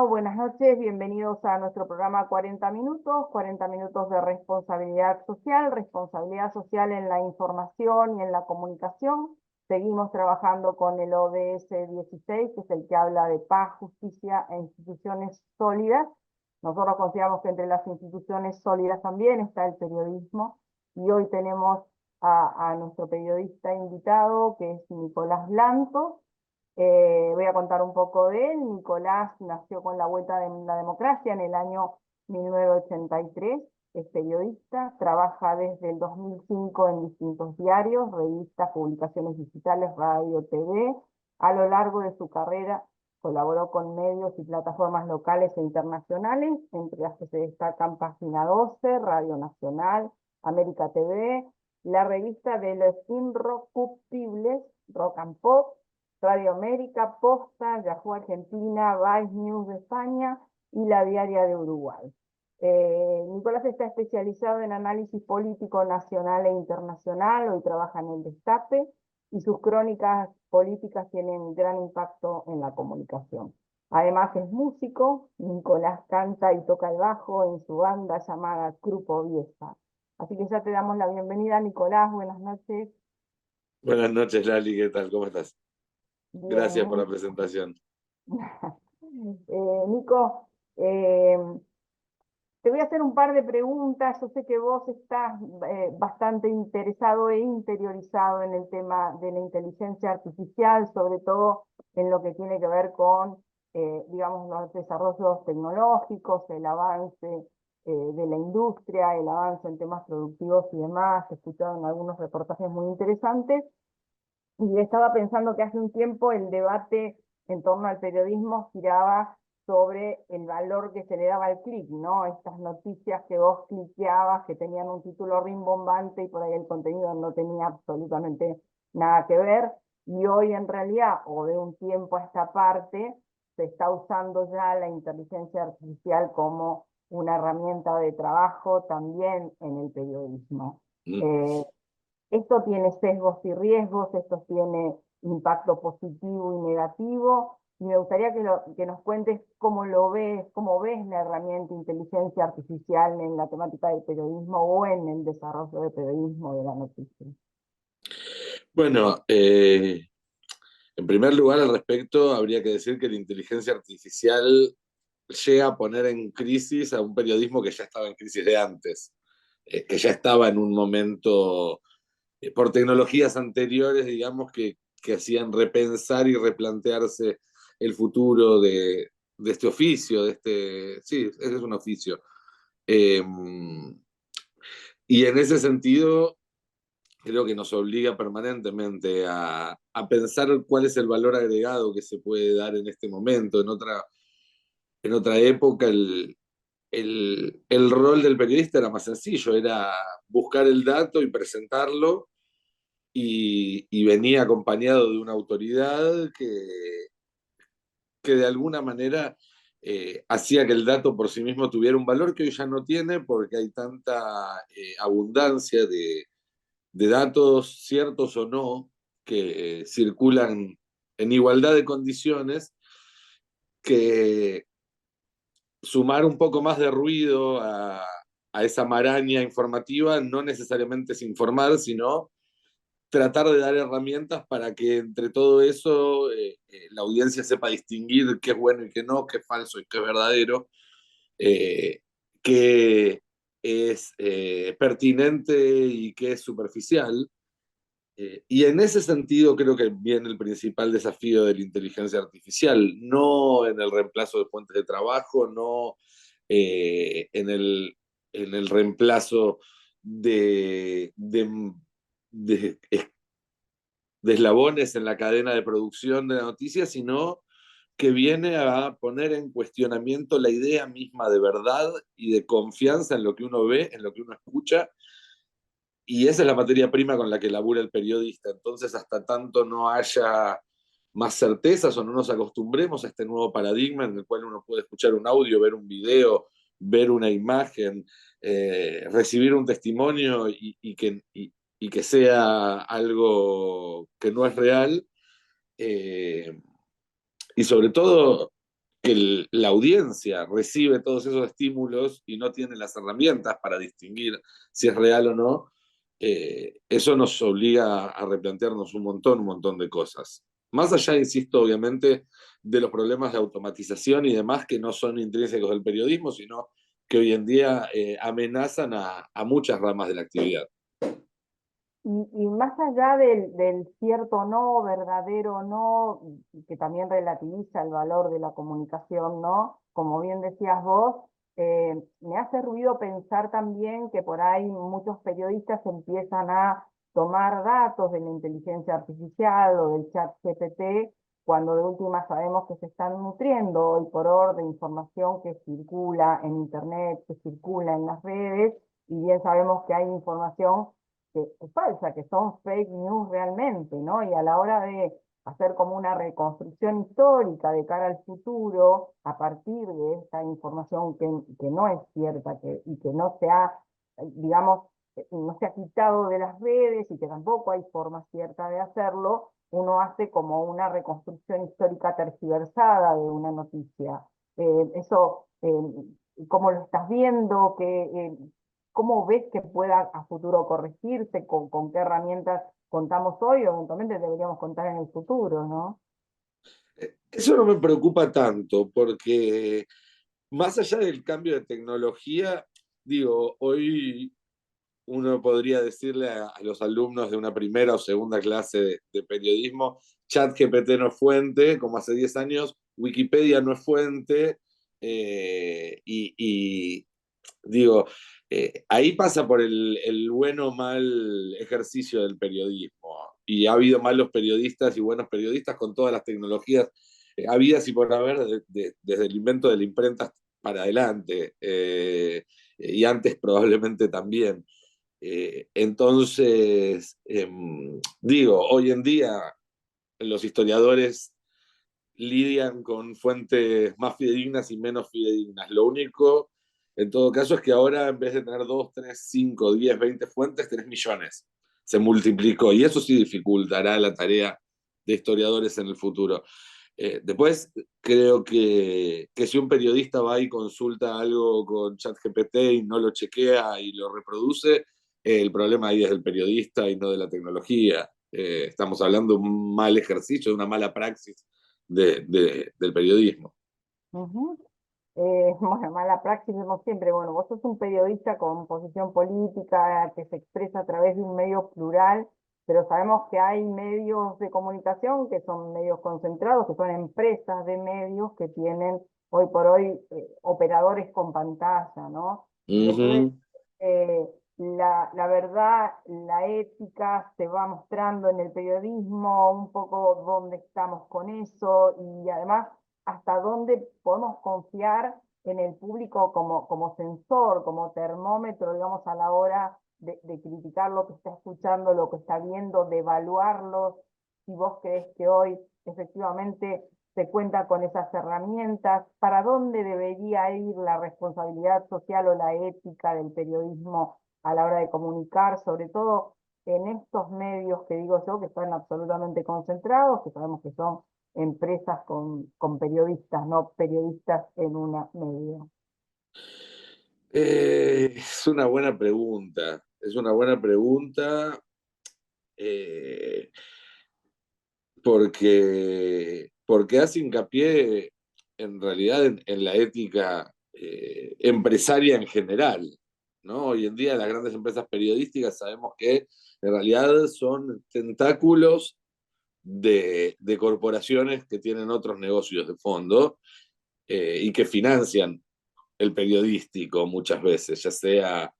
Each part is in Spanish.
buenas noches, bienvenidos a nuestro programa 40 minutos de responsabilidad social en la información y en la comunicación. Seguimos trabajando con el ODS 16, que es el que habla de paz, justicia e instituciones sólidas. Nosotros consideramos que entre las instituciones sólidas también está el periodismo, y hoy tenemos a nuestro periodista invitado, que es Nicolás Blantos. Voy a contar un poco de él. Nicolás nació con la vuelta de la democracia en el año 1983, es periodista, trabaja desde el 2005 en distintos diarios, revistas, publicaciones digitales, radio, TV. A lo largo de su carrera colaboró con medios y plataformas locales e internacionales, entre las que se destacan Página 12, Radio Nacional, América TV, la revista de los Inrocuptibles, Rock and Pop, Radio América, Posta, Yahoo Argentina, Vice News de España y La Diaria de Uruguay. Nicolás está especializado en análisis político nacional e internacional, hoy trabaja en el Destape, y sus crónicas políticas tienen gran impacto en la comunicación. Además es músico. Nicolás canta y toca el bajo en su banda llamada Grupo Vieja. Así que ya te damos la bienvenida, Nicolás, buenas noches. Buenas noches, Lali, ¿qué tal? ¿Cómo estás? Bien, Gracias por la presentación. Nico, te voy a hacer un par de preguntas. Yo sé que vos estás bastante interesado e interiorizado en el tema de la inteligencia artificial, sobre todo en lo que tiene que ver con, digamos, los desarrollos tecnológicos, el avance de la industria, el avance en temas productivos y demás. He escuchado en algunos reportajes muy interesantes. Y estaba pensando que hace un tiempo el debate en torno al periodismo giraba sobre el valor que se le daba al clic, ¿no? Estas noticias que vos cliqueabas, que tenían un título rimbombante y por ahí el contenido no tenía absolutamente nada que ver. Y hoy en realidad, o de un tiempo a esta parte, se está usando ya la inteligencia artificial como una herramienta de trabajo también en el periodismo. Esto tiene sesgos y riesgos, esto tiene impacto positivo y negativo, y me gustaría que nos cuentes cómo ves la herramienta inteligencia artificial en la temática del periodismo o en el desarrollo del periodismo de la noticia. Bueno, en primer lugar, al respecto, habría que decir que la inteligencia artificial llega a poner en crisis a un periodismo que ya estaba en crisis de antes, que ya estaba en un momento, por tecnologías anteriores, digamos, que hacían repensar y replantearse el futuro de este oficio, sí, ese es un oficio. Y en ese sentido, creo que nos obliga permanentemente a pensar cuál es el valor agregado que se puede dar en este momento. En otra época, el rol del periodista era más sencillo, era buscar el dato y presentarlo, y venía acompañado de una autoridad que de alguna manera hacía que el dato por sí mismo tuviera un valor que hoy ya no tiene, porque hay tanta abundancia de datos, ciertos o no, que circulan en igualdad de condiciones, que sumar un poco más de ruido a esa maraña informativa no necesariamente es informar, sino tratar de dar herramientas para que entre todo eso la audiencia sepa distinguir qué es bueno y qué no, qué es falso y qué es verdadero, qué es pertinente y qué es superficial. Y en ese sentido creo que viene el principal desafío de la inteligencia artificial, no en el reemplazo de fuentes de trabajo, no en el reemplazo de, de eslabones en la cadena de producción de la noticia, sino que viene a poner en cuestionamiento la idea misma de verdad y de confianza en lo que uno ve, en lo que uno escucha, y esa es la materia prima con la que labura el periodista. Entonces, hasta tanto no haya más certezas o no nos acostumbremos a este nuevo paradigma en el cual uno puede escuchar un audio, ver un video, ver una imagen, recibir un testimonio y que sea algo que no es real, y sobre todo que la audiencia recibe todos esos estímulos y no tiene las herramientas para distinguir si es real o no, eso nos obliga a replantearnos un montón de cosas. Más allá, insisto, obviamente, de los problemas de automatización y demás que no son intrínsecos del periodismo, sino que hoy en día amenazan a muchas ramas de la actividad. Y más allá del cierto no, verdadero no, que también relativiza el valor de la comunicación, ¿no? Como bien decías vos, me hace ruido pensar también que por ahí muchos periodistas empiezan a tomar datos de la inteligencia artificial o del chat GPT, cuando de última sabemos que se están nutriendo hoy por hoy de información que circula en Internet, que circula en las redes, y bien sabemos que hay información que es falsa, que son fake news realmente, ¿no? Y a la hora de hacer como una reconstrucción histórica de cara al futuro, a partir de esta información que no es cierta y que no se ha, digamos, no se ha quitado de las redes y que tampoco hay forma cierta de hacerlo, uno hace como una reconstrucción histórica tergiversada de una noticia. Eso, ¿cómo lo estás viendo? ¿Cómo ves que pueda a futuro corregirse? ¿Con qué herramientas contamos hoy o eventualmente deberíamos contar en el futuro, ¿no? Eso no me preocupa tanto, porque más allá del cambio de tecnología, digo, hoy uno podría decirle a los alumnos de una primera o segunda clase de periodismo, ChatGPT no es fuente, como hace 10 años, Wikipedia no es fuente, y digo, ahí pasa por el bueno o mal ejercicio del periodismo. Y ha habido malos periodistas y buenos periodistas con todas las tecnologías habidas y por haber desde el invento de la imprenta para adelante. Y antes probablemente también. Entonces, digo, hoy en día los historiadores lidian con fuentes más fidedignas y menos fidedignas. Lo único, en todo caso, es que ahora en vez de tener 2, 3, 5, 10, 20 fuentes, tenés millones. Se multiplicó y eso sí dificultará la tarea de historiadores en el futuro. Después, creo que si un periodista va y consulta algo con ChatGPT y no lo chequea y lo reproduce, el problema ahí es del periodista y no de la tecnología. Estamos hablando de un mal ejercicio, de una mala praxis del periodismo. Ujú. Bueno, mala praxis vemos siempre. Bueno, vos sos un periodista con posición política que se expresa a través de un medio plural, pero sabemos que hay medios de comunicación que son medios concentrados, que son empresas de medios que tienen hoy por hoy operadores con pantalla, ¿no? Y entonces Ujú. la verdad, la ética se va mostrando en el periodismo, un poco dónde estamos con eso y además hasta dónde podemos confiar en el público como sensor, como termómetro, digamos, a la hora de criticar lo que está escuchando, lo que está viendo, de evaluarlo. Si vos crees que hoy efectivamente se cuenta con esas herramientas, ¿para dónde debería ir la responsabilidad social o la ética del periodismo a la hora de comunicar, sobre todo en estos medios que digo yo, que están absolutamente concentrados, que sabemos que son empresas con periodistas, no periodistas en una medio? Es una buena pregunta. Es una buena pregunta eh, porque hace hincapié en realidad en la ética empresaria en general, ¿no? Hoy en día las grandes empresas periodísticas sabemos que en realidad son tentáculos de corporaciones que tienen otros negocios de fondo y que financian el periodístico muchas veces, ya sea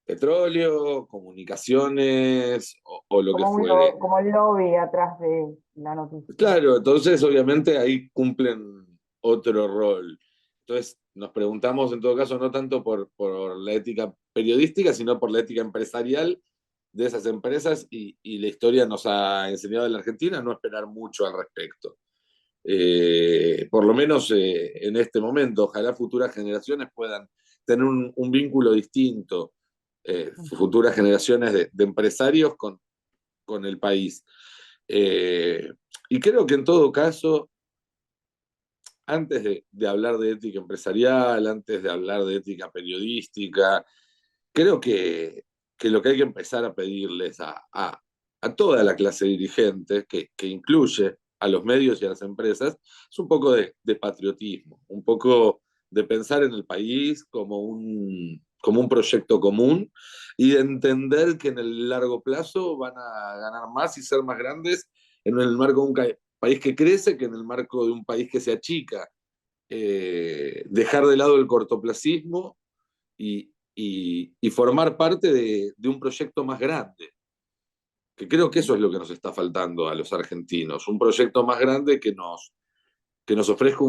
petróleo, comunicaciones o lo que fuere. Como el lobby atrás de la noticia. Claro, entonces obviamente ahí cumplen otro rol. Entonces nos preguntamos en todo caso no tanto por la ética periodística, sino por la ética empresarial de esas empresas y la historia nos ha enseñado en la Argentina a no esperar mucho al respecto. Por lo menos en este momento, ojalá futuras generaciones puedan tener un vínculo distinto, futuras generaciones de empresarios con el país. Eh, y creo que en todo caso, antes de hablar de ética empresarial, antes de hablar de ética periodística, creo que lo que hay que empezar a pedirles a toda la clase dirigente, que incluye a los medios y a las empresas, es un poco de patriotismo, un poco de pensar en el país como un proyecto común y de entender que en el largo plazo van a ganar más y ser más grandes en el marco de un país que crece que en el marco de un país que se achica. Dejar de lado el cortoplacismo y formar parte de un proyecto más grande, que creo que eso es lo que nos está faltando a los argentinos, un proyecto más grande que nos ofrezca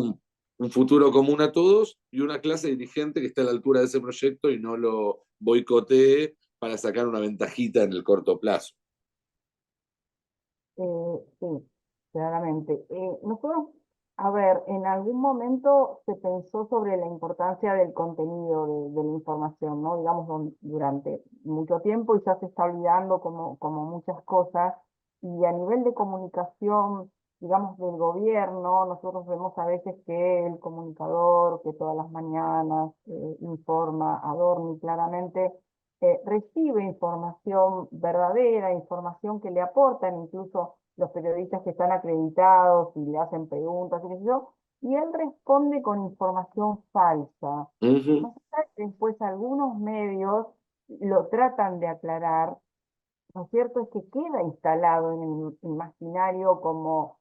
un futuro común a todos y una clase dirigente que esté a la altura de ese proyecto y no lo boicotee para sacar una ventajita en el corto plazo. Sí, claramente. Nosotros, a ver, en algún momento se pensó sobre la importancia del contenido de la información, ¿no? Digamos, durante mucho tiempo y ya se está olvidando como muchas cosas. Y a nivel de comunicación, digamos, del gobierno, nosotros vemos a veces que el comunicador que todas las mañanas informa, adorna claramente recibe información verdadera, información que le aportan incluso los periodistas que están acreditados y le hacen preguntas y qué sé yo, y él responde con información falsa. Uh -huh. Más allá que después algunos medios lo tratan de aclarar, lo cierto es que queda instalado en el imaginario como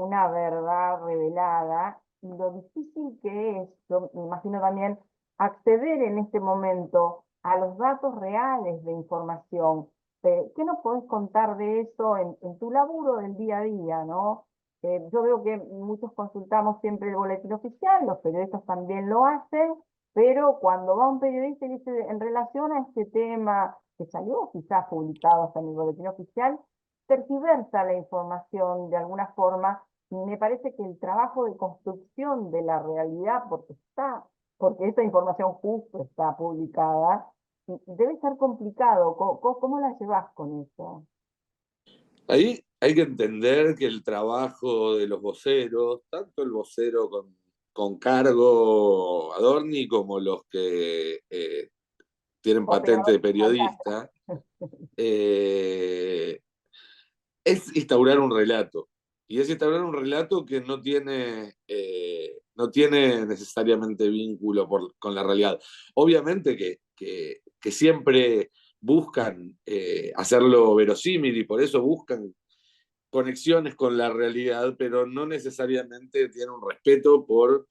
una verdad revelada, y lo difícil que es, yo me imagino también, acceder en este momento a los datos reales de información. ¿Qué nos podés contar de eso en tu laburo del día a día, ¿no? Yo veo que muchos consultamos siempre el boletín oficial, los periodistas también lo hacen, pero cuando va un periodista y dice, en relación a este tema que salió quizás publicado hasta en el boletín oficial, tergiversa la información de alguna forma, y me parece que el trabajo de construcción de la realidad, porque esta información justo está publicada, debe ser complicado. ¿Cómo la llevas con eso? Ahí hay que entender que el trabajo de los voceros, tanto el vocero con cargo Adorni como los que tienen patente de Operador de pantalla. periodista, eh, es instaurar un relato. Y es instaurar un relato que no tiene necesariamente vínculo con la realidad. Obviamente que siempre buscan hacerlo verosímil y por eso buscan conexiones con la realidad, pero no necesariamente tienen un respeto por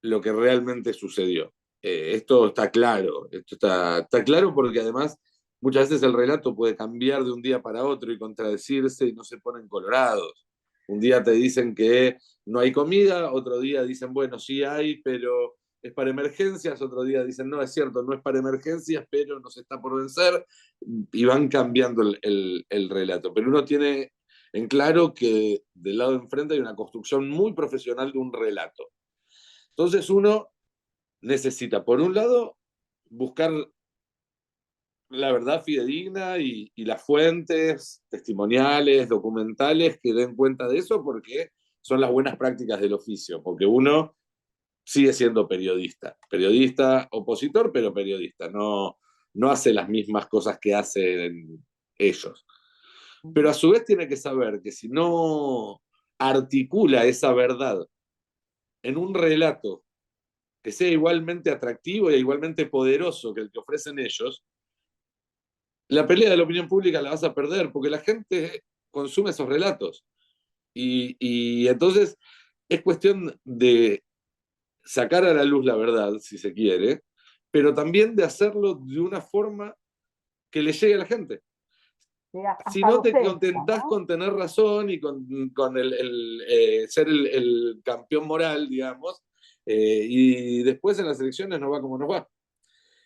lo que realmente sucedió. Esto está claro, está claro porque además muchas veces el relato puede cambiar de un día para otro y contradecirse y no se ponen colorados. Un día te dicen que no hay comida, otro día dicen, bueno, sí hay, pero es para emergencias, otro día dicen, no, es cierto, no es para emergencias, pero nos está por vencer, y van cambiando el relato. Pero uno tiene en claro que del lado de enfrente hay una construcción muy profesional de un relato. Entonces uno necesita, por un lado, buscar la verdad fidedigna y las fuentes testimoniales, documentales que den cuenta de eso, porque son las buenas prácticas del oficio, porque uno sigue siendo periodista, periodista opositor, pero periodista, no hace las mismas cosas que hacen ellos. Pero a su vez tiene que saber que si no articula esa verdad en un relato que sea igualmente atractivo e igualmente poderoso que el que ofrecen ellos, la pelea de la opinión pública la vas a perder porque la gente consume esos relatos. Y entonces es cuestión de sacar a la luz la verdad, si se quiere, pero también de hacerlo de una forma que le llegue a la gente. Sí, Si hasta no te docente, contentás ¿no? con tener razón y con ser el campeón moral, digamos, y después en las elecciones nos va como nos va.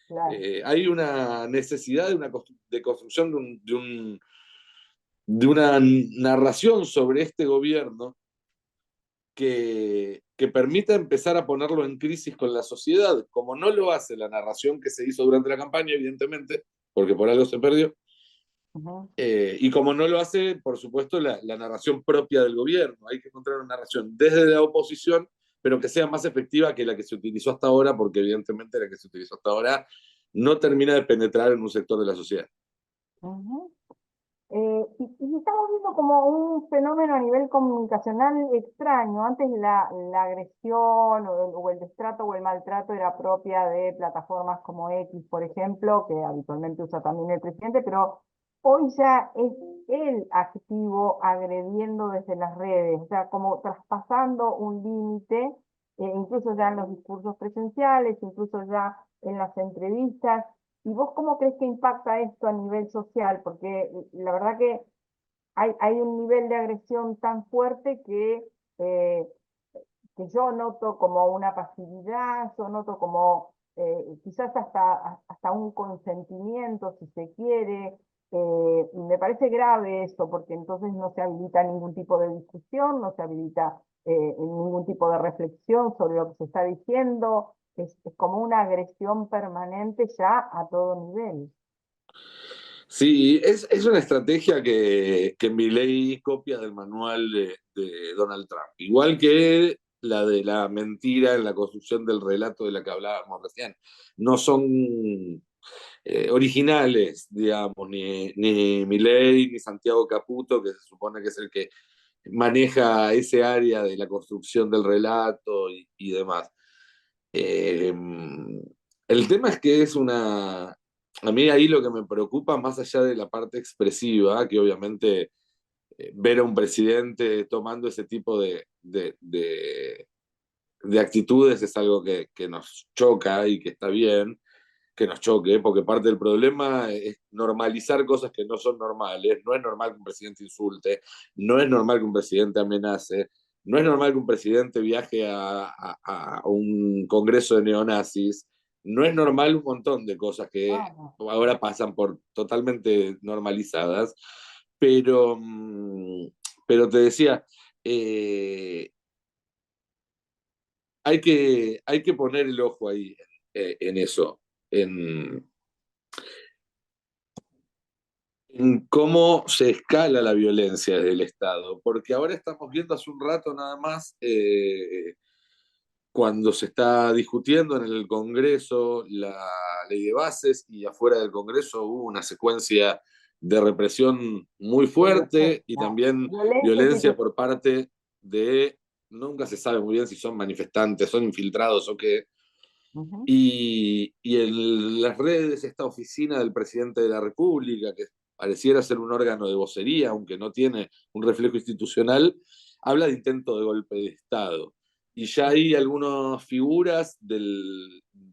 Claro. Hay una necesidad de construcción de una narración sobre este gobierno que permita empezar a ponerlo en crisis con la sociedad, como no lo hace la narración que se hizo durante la campaña, evidentemente, porque por algo se perdió, Ujú. y como no lo hace, por supuesto, la narración propia del gobierno. Hay que encontrar una narración desde la oposición pero que sea más efectiva que la que se utilizó hasta ahora, porque evidentemente la que se utilizó hasta ahora no termina de penetrar en un sector de la sociedad. Ujú. Y estamos viendo como un fenómeno a nivel comunicacional extraño. Antes la agresión o el destrato o el maltrato era propia de plataformas como X, por ejemplo, que habitualmente usa también el presidente, pero hoy ya es el activo agrediendo desde las redes, o sea, como traspasando un límite, incluso ya en los discursos presenciales, incluso ya en las entrevistas. ¿Y vos cómo crees que impacta esto a nivel social? Porque la verdad que hay un nivel de agresión tan fuerte eh, que yo noto como una pasividad, yo noto como quizás hasta un consentimiento, si se quiere. Me parece grave eso, porque entonces no se habilita ningún tipo de discusión, no se habilita ningún tipo de reflexión sobre lo que se está diciendo. Es como una agresión permanente ya a todo nivel. Sí, es una estrategia que Milei copia del manual de Donald Trump, igual que la de la mentira en la construcción del relato de la que hablábamos recién. No son originales, digamos, ni Milei ni Santiago Caputo, que se supone que es el que maneja ese área de la construcción del relato y demás. Eh, el tema es que es una... A mí ahí lo que me preocupa, más allá de la parte expresiva, que obviamente ver a un presidente tomando ese tipo de actitudes es algo que nos choca y que está bien que nos choque, porque parte del problema es normalizar cosas que no son normales. No es normal que un presidente insulte, no es normal que un presidente amenace, no es normal que un presidente viaje a un congreso de neonazis, no es normal un montón de cosas que Claro. ahora pasan por totalmente normalizadas, pero, pero te decía, eh, hay que poner el ojo ahí en eso, en, en cómo se escala la violencia desde el Estado, porque ahora estamos viendo hace un rato nada más, cuando se está discutiendo en el Congreso la ley de bases y afuera del Congreso hubo una secuencia de represión muy fuerte y La también violencia violencia institucional. por parte de, nunca se sabe muy bien si son manifestantes, son infiltrados o qué, y en las redes, esta oficina del presidente de la República, que pareciera ser un órgano de vocería, aunque no tiene un reflejo institucional, habla de intento de golpe de Estado. Y ya hay algunas figuras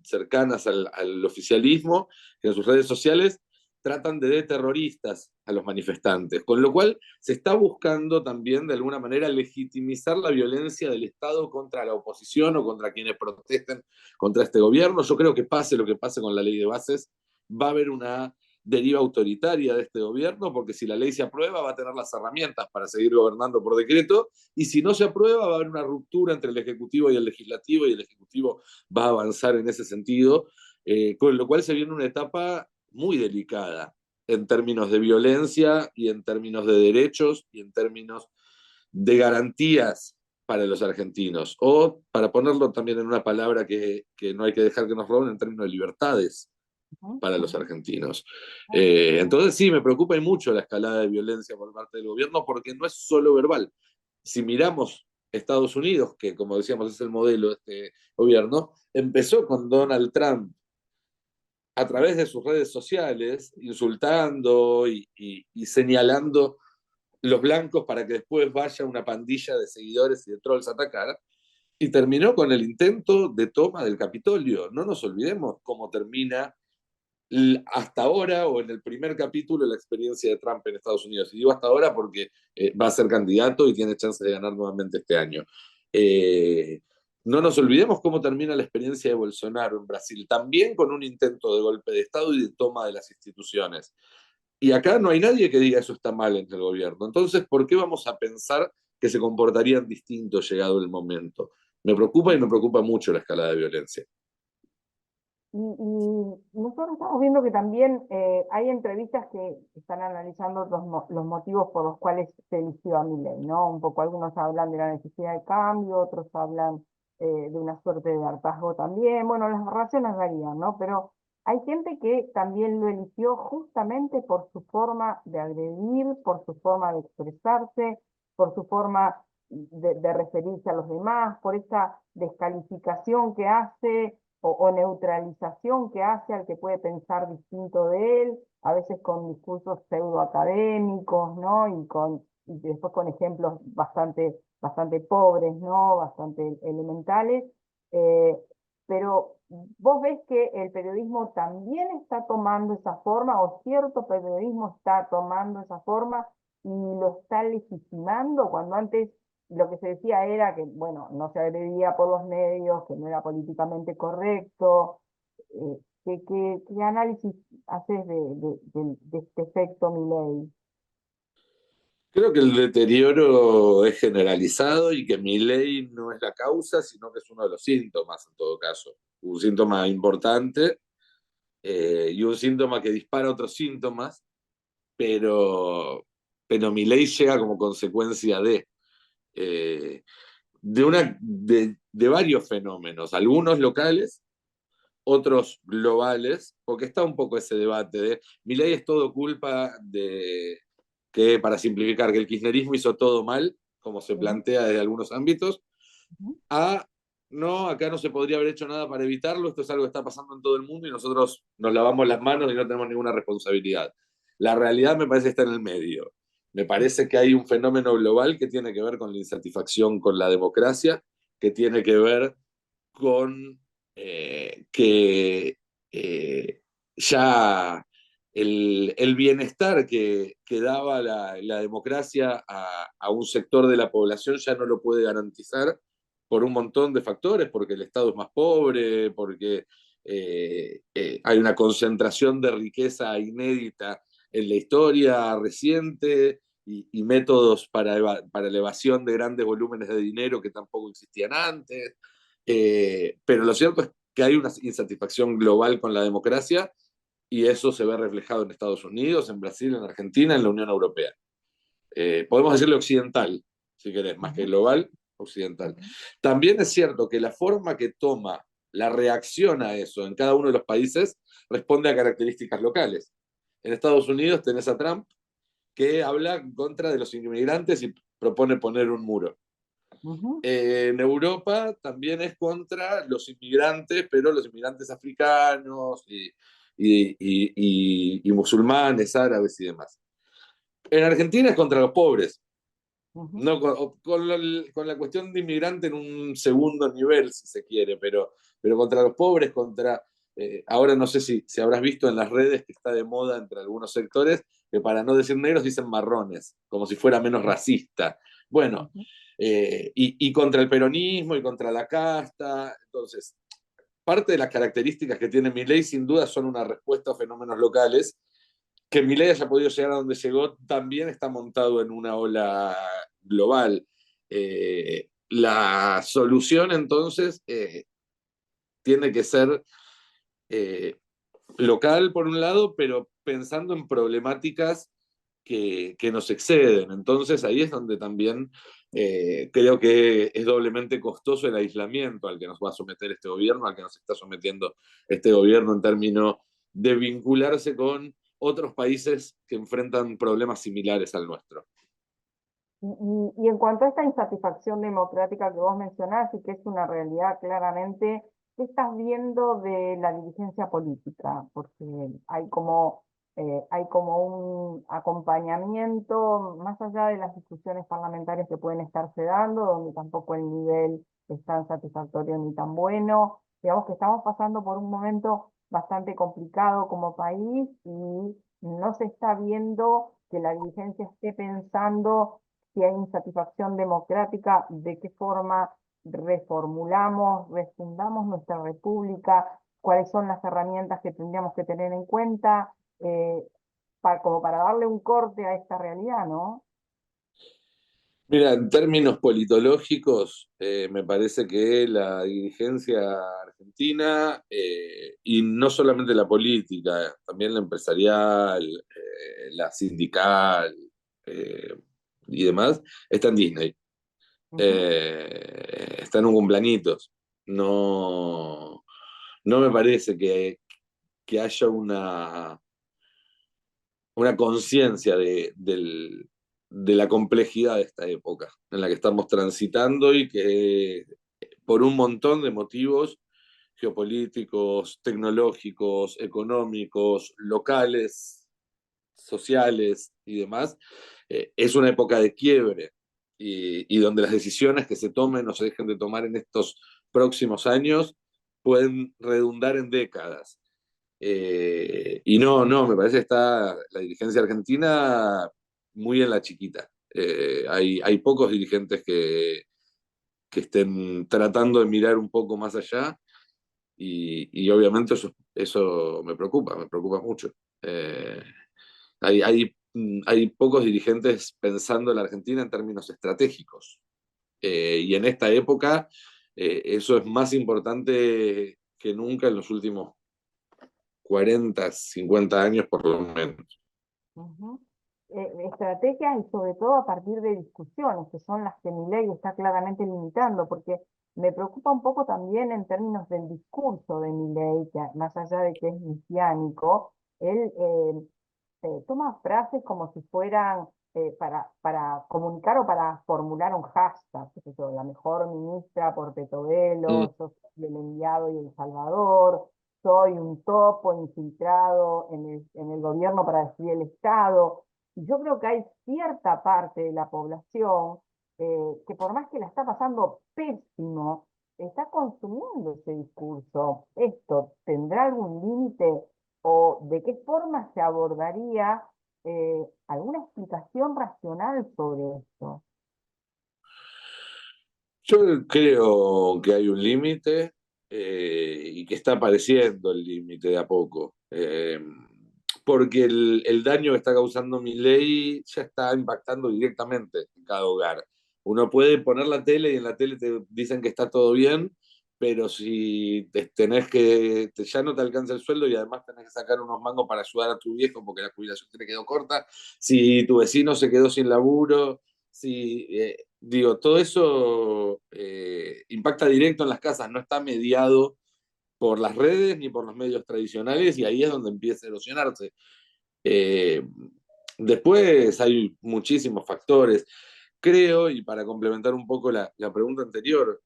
cercanas al oficialismo que en sus redes sociales tratan de terroristas a los manifestantes, con lo cual se está buscando también de alguna manera legitimizar la violencia del Estado contra la oposición o contra quienes protesten contra este gobierno. Yo creo que pase lo que pase con la ley de bases, va a haber una deriva autoritaria de este gobierno, porque si la ley se aprueba va a tener las herramientas para seguir gobernando por decreto, y si no se aprueba va a haber una ruptura entre el Ejecutivo y el Legislativo, y el Ejecutivo va a avanzar en ese sentido, con lo cual se viene una etapa muy delicada en términos de violencia y en términos de derechos y en términos de garantías para los argentinos, o para ponerlo también en una palabra que no hay que dejar que nos roben, en términos de libertades para los argentinos. Entonces sí, me preocupa y mucho la escalada de violencia por parte del gobierno, porque no es solo verbal. Si miramos Estados Unidos, que como decíamos es el modelo de este gobierno, empezó con Donald Trump a través de sus redes sociales, insultando y señalando los blancos para que después vaya una pandilla de seguidores y de trolls a atacar, y terminó con el intento de toma del Capitolio. No nos olvidemos cómo termina hasta ahora o en el primer capítulo la experiencia de Trump en Estados Unidos. Y digo hasta ahora porque va a ser candidato y tiene chance de ganar nuevamente este año. Eh, no nos olvidemos cómo termina la experiencia de Bolsonaro en Brasil, también con un intento de golpe de Estado y de toma de las instituciones. Y acá no hay nadie que diga eso está mal en el gobierno. Entonces, ¿por qué vamos a pensar que se comportarían distintos llegado el momento? Me preocupa y me preocupa mucho la escalada de violencia. Y nosotros estamos viendo que también hay entrevistas que están analizando los motivos por los cuales se eligió a Milei, ¿no? Un poco algunos hablan de la necesidad de cambio, otros hablan de una suerte de hartazgo también. Bueno, las razones varían, ¿no? Pero hay gente que también lo eligió justamente por su forma de agredir, por su forma de expresarse, por su forma de referirse a los demás, por esa descalificación que hace o neutralización que hace al que puede pensar distinto de él, a veces con discursos pseudoacadémicos, ¿no? Y después con ejemplos bastante pobres, ¿no? Bastante elementales. eh, pero vos ves que el periodismo también está tomando esa forma, o cierto periodismo está tomando esa forma y lo está legitimando, cuando antes lo que se decía era que, bueno, no se agredía por los medios, que no era políticamente correcto. ¿Qué análisis haces de este efecto Milei? Creo que el deterioro es generalizado y que mi ley no es la causa, sino que es uno de los síntomas en todo caso. Un síntoma importante y un síntoma que dispara otros síntomas, pero, pero mi ley llega como consecuencia eh, de varios fenómenos, algunos locales, otros globales, porque está un poco ese debate de mi ley es todo culpa de que, para simplificar, que el kirchnerismo hizo todo mal, como se Ujú, plantea desde algunos ámbitos, ujú, a no, acá no se podría haber hecho nada para evitarlo, esto es algo que está pasando en todo el mundo y nosotros nos lavamos las manos y no tenemos ninguna responsabilidad. La realidad me parece que está en el medio. Me parece que hay un fenómeno global que tiene que ver con la insatisfacción con la democracia, que tiene que ver con que ya el bienestar que daba la democracia a un sector de la población ya no lo puede garantizar por un montón de factores, porque el Estado es más pobre, porque hay una concentración de riqueza inédita en la historia reciente y métodos para la evasión de grandes volúmenes de dinero que tampoco existían antes. Pero lo cierto es que hay una insatisfacción global con la democracia y eso se ve reflejado en Estados Unidos, en Brasil, en Argentina, en la Unión Europea. Podemos decirle occidental, si querés, más que ujú, global, occidental. ujú, También es cierto que la forma que toma la reacción a eso en cada uno de los países responde a características locales. En Estados Unidos tenés a Trump, que habla en contra de los inmigrantes y propone poner un muro. ujú, En Europa también es contra los inmigrantes, pero los inmigrantes africanos y musulmanes, árabes y demás. En Argentina es contra los pobres, ujú, no con la cuestión de inmigrante en un segundo nivel, si se quiere, pero contra los pobres, ahora no sé si habrás visto en las redes que está de moda entre algunos sectores, que para no decir negros dicen marrones, como si fuera menos racista. Bueno, ujú. y contra el peronismo y contra la casta. Entonces, parte de las características que tiene Milei sin duda son una respuesta a fenómenos locales. Que Milei haya podido llegar a donde llegó también está montado en una ola global. La solución entonces tiene que ser eh, local por un lado, pero pensando en problemáticas que nos exceden. Entonces ahí es donde también creo que es doblemente costoso el aislamiento al que nos va a someter este gobierno, al que nos está sometiendo este gobierno en términos de vincularse con otros países que enfrentan problemas similares al nuestro. Y en cuanto a esta insatisfacción democrática que vos mencionás y que es una realidad claramente, ¿qué estás viendo de la dirigencia política? Porque hay como un acompañamiento más allá de las discusiones parlamentarias que pueden estarse dando, donde tampoco el nivel es tan satisfactorio ni tan bueno. Digamos que estamos pasando por un momento bastante complicado como país y no se está viendo que la dirigencia esté pensando si hay insatisfacción democrática, de qué forma reformulamos, refundamos nuestra república, cuáles son las herramientas que tendríamos que tener en cuenta, eh, como para darle un corte a esta realidad, ¿no? Mira, en términos politológicos, me parece que la dirigencia argentina, y no solamente la política, también la empresarial, la sindical eh, y demás, está en Disney. Ujú, Está en un cumpleañitos. No, no me parece que haya una conciencia de la complejidad de esta época en la que estamos transitando y que por un montón de motivos geopolíticos, tecnológicos, económicos, locales, sociales y demás, es una época de quiebre y donde las decisiones que se tomen o se dejen de tomar en estos próximos años pueden redundar en décadas. Y no, me parece que está la dirigencia argentina muy en la chiquita. Hay pocos dirigentes que estén tratando de mirar un poco más allá y obviamente eso me preocupa mucho. Eh, hay pocos dirigentes pensando en la Argentina en términos estratégicos. Y en esta época eso es más importante que nunca en los últimos 40, 50 años por lo menos. ujú. Estrategias y sobre todo a partir de discusiones, que son las que mi ley está claramente limitando, porque me preocupa un poco también en términos del discurso de mi ley, que más allá de que es mesiánico, él toma frases como si fueran para comunicar o para formular un hashtag, qué sé yo, la mejor ministra por Mm. Petovelo, yo soy el enviado y el salvador, soy un topo infiltrado en el gobierno para destruir el Estado. Y yo creo que hay cierta parte de la población que por más que la está pasando pésimo, está consumiendo ese discurso. ¿Esto tendrá algún límite o de qué forma se abordaría alguna explicación racional sobre esto? Yo creo que hay un límite y que está apareciendo el límite de a poco. Porque el daño que está causando mi ley ya está impactando directamente en cada hogar. Uno puede poner la tele y en la tele te dicen que está todo bien, pero si ya no te alcanza el sueldo y además tenés que sacar unos mangos para ayudar a tu viejo porque la jubilación te le quedó corta, si tu vecino se quedó sin laburo, si, digo, todo eso impacta directo en las casas, no está mediado por las redes ni por los medios tradicionales y ahí es donde empieza a erosionarse. Eh, Después hay muchísimos factores. Creo, y para complementar un poco la pregunta anterior,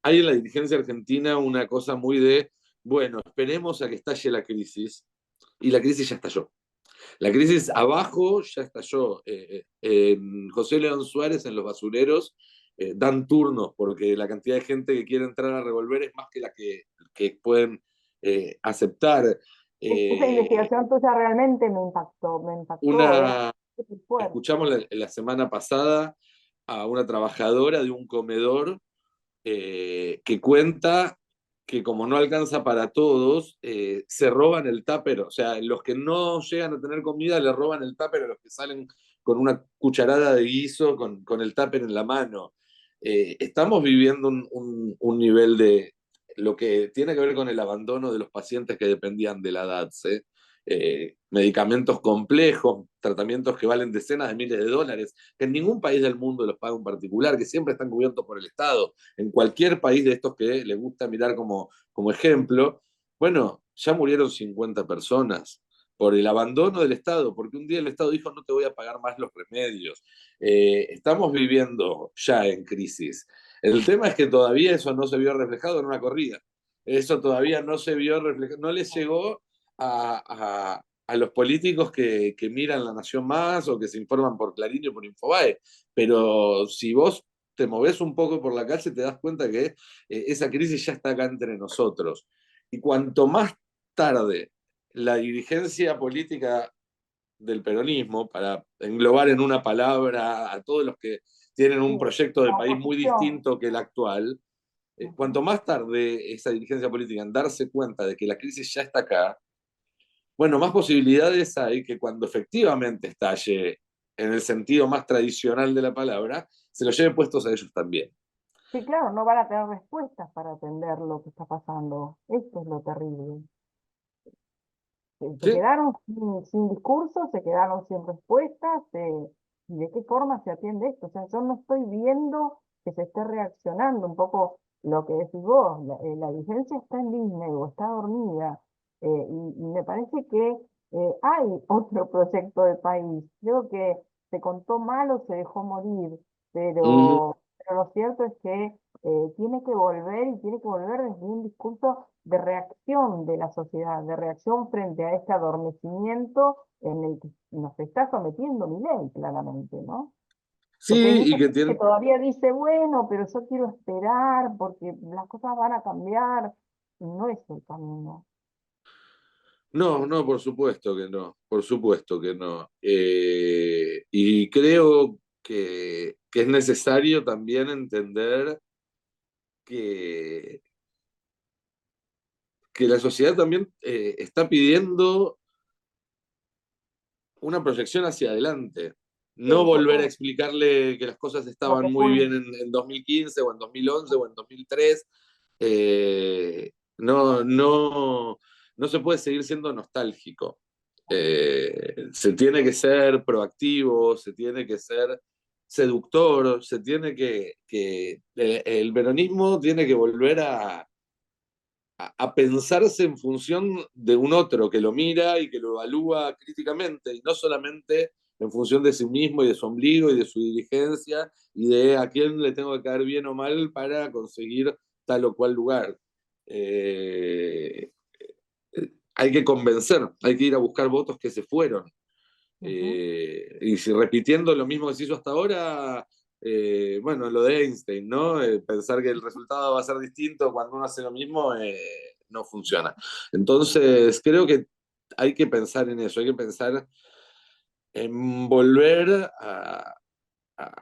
hay en la dirigencia argentina una cosa muy de, bueno, esperemos a que estalle la crisis, y la crisis ya estalló. La crisis abajo ya estalló. José León Suárez en los basureros dan turnos porque la cantidad de gente que quiere entrar a revolver es más que la que pueden aceptar. Esa Eh, investigación tuya realmente me impactó, muy fuerte. Escuchamos la semana pasada a una trabajadora de un comedor que cuenta que como no alcanza para todos, se roban el tupper, o sea, los que no llegan a tener comida le roban el tupper a los que salen con una cucharada de guiso, con el tupper en la mano. Estamos viviendo un nivel de lo que tiene que ver con el abandono de los pacientes que dependían de la DATS, medicamentos complejos, tratamientos que valen decenas de miles de dólares, que en ningún país del mundo los paga un particular, que siempre están cubiertos por el Estado. En cualquier país de estos que le gusta mirar como ejemplo, bueno, ya murieron 50 personas por el abandono del Estado, porque un día el Estado dijo no te voy a pagar más los remedios. Estamos viviendo ya en crisis. El tema es que todavía eso no se vio reflejado en una corrida. Eso todavía no se vio reflejado, no les llegó a los políticos que miran La Nación Más o que se informan por Clarín y por Infobae. Pero si vos te movés un poco por la calle, te das cuenta que esa crisis ya está acá entre nosotros. Y cuanto más tarde la dirigencia política del peronismo, para englobar en una palabra a todos los que tienen Sí, un proyecto de la país muy oposición. distinto que el actual, Ujú. cuanto más tarde esa dirigencia política en darse cuenta de que la crisis ya está acá, bueno, más posibilidades hay que cuando efectivamente estalle en el sentido más tradicional de la palabra, se lo lleve puestos a ellos también. Sí, claro, no van a tener respuestas para atender lo que está pasando. Esto es lo terrible. Se ¿Sí? quedaron sin discurso, se quedaron sin respuestas. ¿Y de qué forma se atiende esto? O sea, yo no estoy viendo que se esté reaccionando un poco lo que decís vos. La vigencia está en Disney o está dormida. Y me parece que hay otro proyecto de país. Creo que se contó mal o se dejó morir, Ujú. pero lo cierto es que tiene que volver y tiene que volver desde un discurso de reacción de la sociedad, de reacción frente a este adormecimiento en el que nos está sometiendo Milei, claramente, ¿no? Porque hay Sí, y mucha que gente que tiene... todavía dice, bueno, pero yo quiero esperar porque las cosas van a cambiar, y no es el camino. No, no, por supuesto que no, por supuesto que no. Y creo que es necesario también entender que, que la sociedad también está pidiendo una proyección hacia adelante. Sí, No volver a total, explicarle que las cosas lo estaban que muy fue. bien en 2015 o en 2011 o en 2003. No, no, no se puede seguir siendo nostálgico. Se tiene que ser proactivo, se tiene que ser seductor, el peronismo tiene que volver a pensarse en función de un otro que lo mira y que lo evalúa críticamente, y no solamente en función de sí mismo y de su ombligo y de su diligencia y de a quién le tengo que caer bien o mal para conseguir tal o cual lugar. Eh, Hay que convencer, hay que ir a buscar votos que se fueron. Ujú. Y si repitiendo lo mismo que se hizo hasta ahora, bueno, lo de Einstein, ¿no? Pensar que el resultado va a ser distinto cuando uno hace lo mismo, no funciona. Entonces, creo que hay que pensar en eso, hay que pensar en volver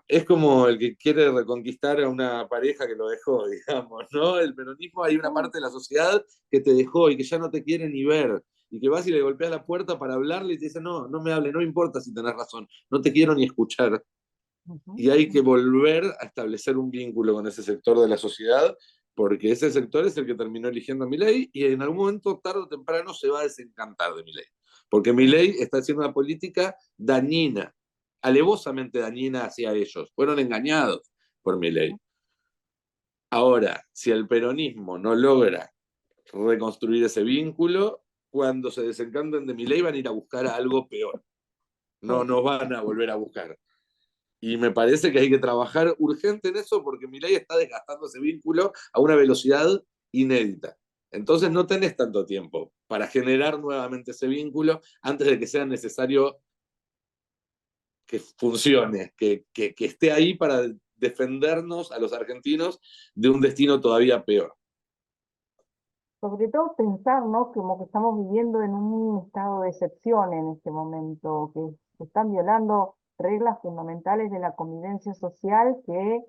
es como el que quiere reconquistar a una pareja que lo dejó, digamos, ¿no? El peronismo, hay una parte de la sociedad que te dejó y que ya no te quiere ni ver, y que vas y le golpeas la puerta para hablarle y te dice, no, no me hable, no me importa si tenés razón, no te quiero ni escuchar. Ujú, Y hay que ujú. volver a establecer un vínculo con ese sector de la sociedad, porque ese sector es el que terminó eligiendo a Milei y en algún momento, tarde o temprano, se va a desencantar de Milei. Porque Milei está haciendo una política dañina, alevosamente dañina hacia ellos. Fueron engañados por Milei. Ahora, si el peronismo no logra reconstruir ese vínculo, cuando se desencanten de Milei van a ir a buscar a algo peor. Sí, No nos van a volver a buscar. Y me parece que hay que trabajar urgente en eso porque Milei está desgastando ese vínculo a una velocidad inédita. Entonces sí. no tenés tanto tiempo para generar nuevamente ese vínculo antes de que sea necesario que funcione, que esté ahí para defendernos a los argentinos de un destino todavía peor. Sobre todo pensar, ¿no? Como que estamos viviendo en un estado de excepción en este momento, que se están violando reglas fundamentales de la convivencia social que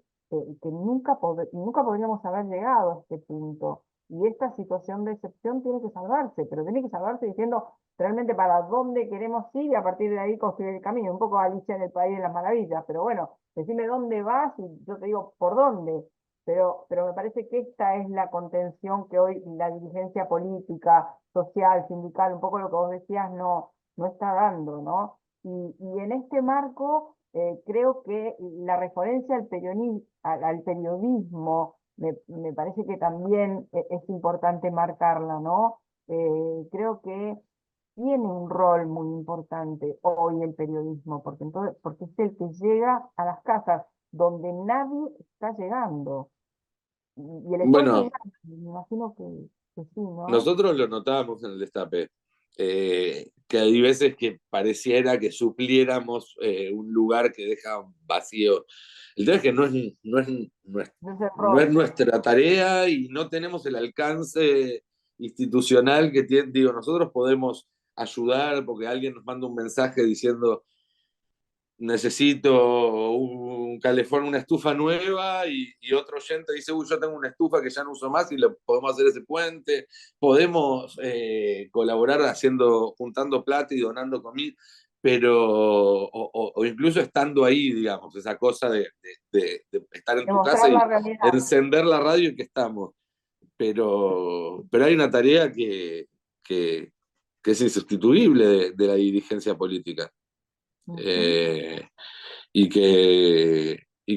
nunca podríamos haber llegado a este punto. Y esta situación de excepción tiene que salvarse, pero tiene que salvarse diciendo realmente para dónde queremos ir y a partir de ahí construir el camino. Un poco Alicia en el País de las Maravillas, pero bueno, decime dónde vas y yo te digo por dónde. Pero me parece que esta es la contención que hoy la dirigencia política, social, sindical, un poco lo que vos decías, no está dando, ¿no? Y en este marco, creo que la referencia al periodismo me parece que también es importante marcarla, ¿no? Creo que tiene un rol muy importante hoy el periodismo, porque es el que llega a las casas donde nadie está llegando. Y el Estado Bueno, Federal, me imagino que sí, ¿no? nosotros lo notábamos en el Destape, que hay veces que pareciera que supliéramos un lugar que deja vacío. El tema es que No es el no es rol. nuestra tarea y no tenemos el alcance institucional que tiene. Digo, nosotros podemos ayudar porque alguien nos manda un mensaje diciendo necesito un calefón, una estufa nueva, y otro oyente dice, uy, yo tengo una estufa que ya no uso más y le podemos hacer ese puente. Podemos colaborar juntando plata y donando comida, pero, o incluso estando ahí, digamos, esa cosa de estar en tu casa Demostrar la y realidad. encender la radio y que estamos. Pero hay una tarea que, que es insustituible de la dirigencia política. Ujú. Eh, y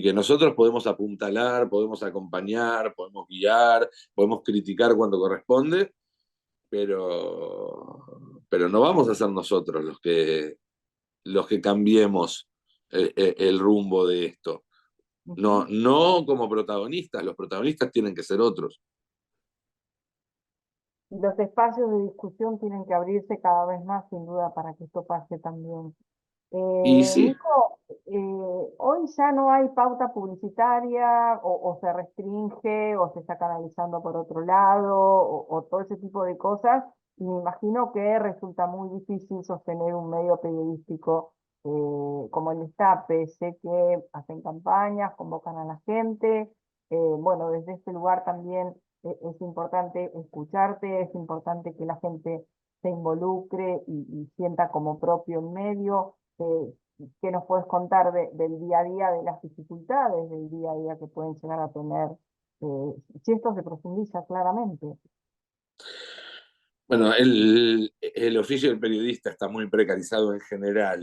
que nosotros podemos apuntalar, podemos acompañar, podemos guiar, podemos criticar cuando corresponde, pero no vamos a ser nosotros los que cambiemos el rumbo de esto. No, no como protagonistas, los protagonistas tienen que ser otros. Los espacios de discusión tienen que abrirse cada vez más, sin duda, para que esto pase también. Y sí, Nico, hoy ya no hay pauta publicitaria o se restringe o se está canalizando por otro lado o todo ese tipo de cosas. Y me imagino que resulta muy difícil sostener un medio periodístico como el Destape. Sé que hacen campañas, convocan a la gente. Bueno, desde este lugar también es importante escucharte, es importante que la gente se involucre y sienta como propio el medio. ¿Qué nos puedes contar del día a día, de las dificultades del día a día que pueden llegar a tener si esto se profundiza claramente? bueno, el oficio del periodista está muy precarizado en general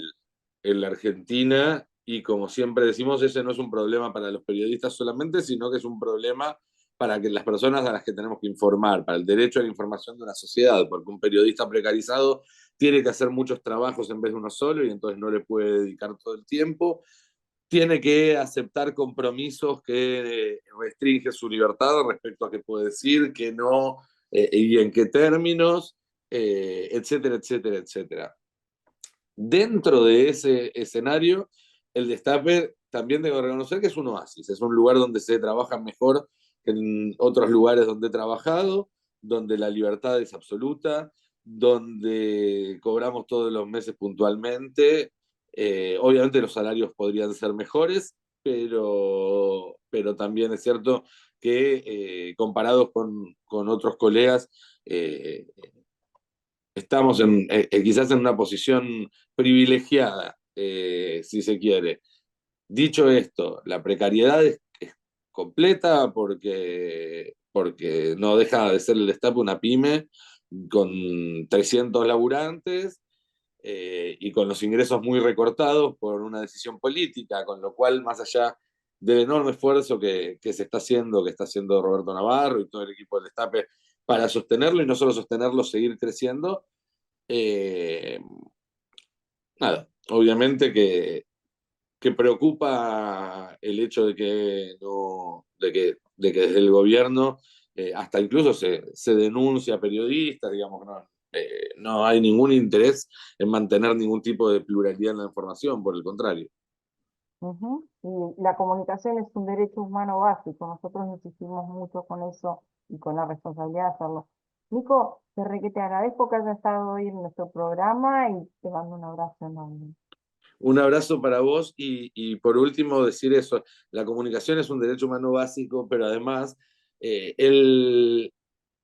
en la Argentina y como siempre decimos, ese no es un problema para los periodistas solamente, sino que es un problema para que las personas a las que tenemos que informar, para el derecho a la información de una sociedad, porque un periodista precarizado tiene que hacer muchos trabajos en vez de uno solo y entonces no le puede dedicar todo el tiempo, tiene que aceptar compromisos que restringen su libertad respecto a qué puede decir, qué no, y en qué términos, etcétera, etcétera, etcétera. Dentro de ese escenario, el Destape también debo reconocer que es un oasis, es un lugar donde se trabaja mejor que en otros lugares donde he trabajado, donde la libertad es absoluta, donde cobramos todos los meses puntualmente. Obviamente los salarios podrían ser mejores, pero también es cierto que comparados con otros colegas, estamos quizás en una posición privilegiada, si se quiere. Dicho esto, la precariedad es completa porque no deja de ser el Destape una pyme con 300 laburantes y con los ingresos muy recortados por una decisión política, con lo cual, más allá del enorme esfuerzo que se está haciendo, que está haciendo Roberto Navarro y todo el equipo del Destape para sostenerlo y no solo sostenerlo, seguir creciendo, eh, nada, obviamente que preocupa el hecho de que, no, de que desde el gobierno hasta incluso se denuncia a periodistas, digamos, no hay ningún interés en mantener ningún tipo de pluralidad en la información, por el contrario. Y la comunicación es un derecho humano básico. Nosotros insistimos mucho con eso y con la responsabilidad de hacerlo. Nico, te agradezco que hayas estado hoy en nuestro programa y te mando un abrazo enorme. Un abrazo para vos y por último decir eso, la comunicación es un derecho humano básico, pero además el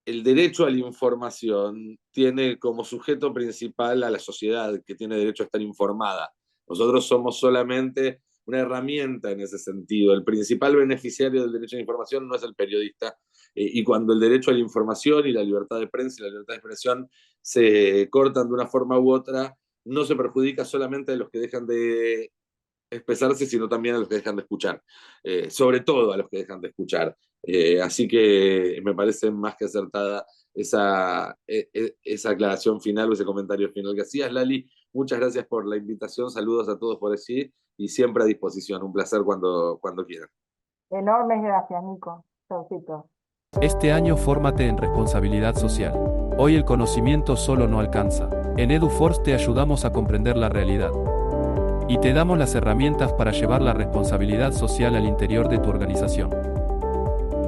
derecho a la información tiene como sujeto principal a la sociedad que tiene derecho a estar informada. Nosotros somos solamente una herramienta en ese sentido. El principal beneficiario del derecho a la información no es el periodista. Y cuando el derecho a la información y la libertad de prensa y la libertad de expresión se cortan de una forma u otra, no se perjudica solamente a los que dejan de expresarse, sino también a los que dejan de escuchar, sobre todo a los que dejan de escuchar. Así que me parece más que acertada esa aclaración final o ese comentario final que hacías, Lali. Muchas gracias por la invitación, saludos a todos por allí y siempre a disposición. Un placer cuando quieran. Enormes gracias, Nico. Chaucito. Este año fórmate en responsabilidad social. Hoy el conocimiento solo no alcanza. En EduForce te ayudamos a comprender la realidad y te damos las herramientas para llevar la responsabilidad social al interior de tu organización.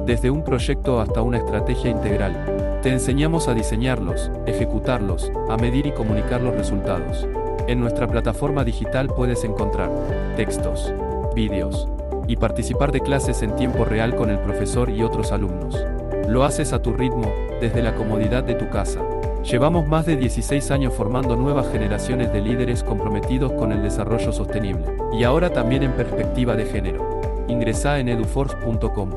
Desde un proyecto hasta una estrategia integral, te enseñamos a diseñarlos, ejecutarlos, a medir y comunicar los resultados. En nuestra plataforma digital puedes encontrar textos, vídeos y participar de clases en tiempo real con el profesor y otros alumnos. Lo haces a tu ritmo, desde la comodidad de tu casa. Llevamos más de 16 años formando nuevas generaciones de líderes comprometidos con el desarrollo sostenible, y ahora también en perspectiva de género. Ingresá en eduforce.com.